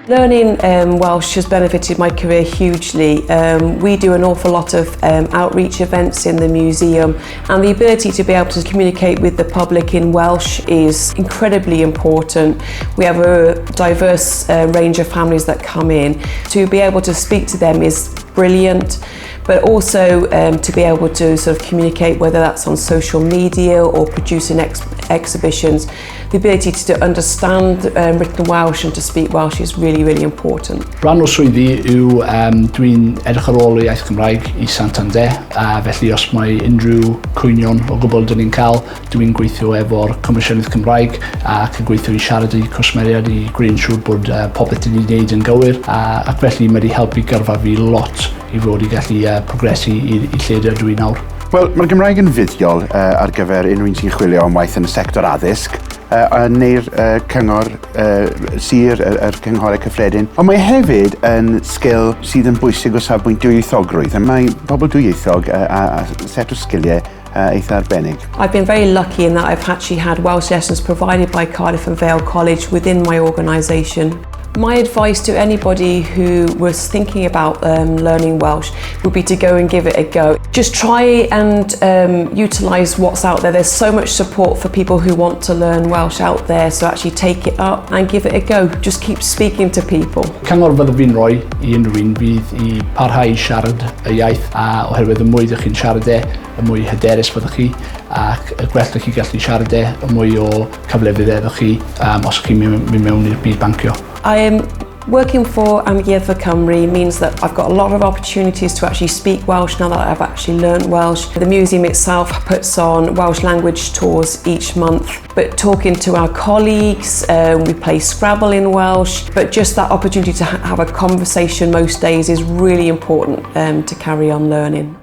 Learning Welsh has benefited my career hugely. We do an awful lot of outreach events in the museum, and the ability to be able to communicate with the public in Welsh is incredibly important. We have a diverse range of families that come in. To be able to speak to them is brilliant, but also to be able to sort of communicate, whether that's on social media or producing exhibitions. The ability to understand written Welsh and to speak Welsh is really, really important. Rhan o swyddi yw dwi'n edrych ar ôl y iaith Gymraeg i Santander, felly os mae unrhyw cwynion o gwbl dyn ni'n cael, dwi'n gweithio efo'r Comisiynydd Cymraeg ac yn gweithio i siarad i cwsmeriad i gwneud siŵr bod popeth dyn ni'n gwneud yn gywir, ac felly mae wedi helpu gyrfa fi lot i fod i gallu progresu i lle dydw i nawr. Wel, mae'r Gymraeg yn fuddiol ar gyfer unrhyw un sy'n chwilio am waith yn y sector addysg, neu'r cyngor sir, yr cynghoraig cyffredin. Ond mae hefyd yn sgil sydd yn bwysig o safbwynt dwyieithrogrwydd. Mae pobl dwyieithog a set o sgiliau eitha arbennig. I've been very lucky in that I've actually had Welsh lessons provided by Cardiff and Vale College within my organisation. My advice to anybody who was thinking about learning Welsh would be to go and give it a go. Just try and utilise what's out there. There's so much support for people who want to learn Welsh out there, so actually take it up and give it a go. Just keep speaking to people. Cyngor fydda fi'n rhoi i unrhyw un fydd i parhau i siarad y iaith, oherwydd y mwy ydych chi'n siarad y mwy hyderus fyddwch chi, ac y gwell ydych chi gallu siarad y mwy o cyflefydd eddwch chi os chi'n mynd mewn i'r byd bancio. Working for Lleol Cymru means that I've got a lot of opportunities to actually speak Welsh now that I've actually learnt Welsh. The museum itself puts on Welsh language tours each month, but talking to our colleagues, we play Scrabble in Welsh, but just that opportunity to have a conversation most days is really important to carry on learning.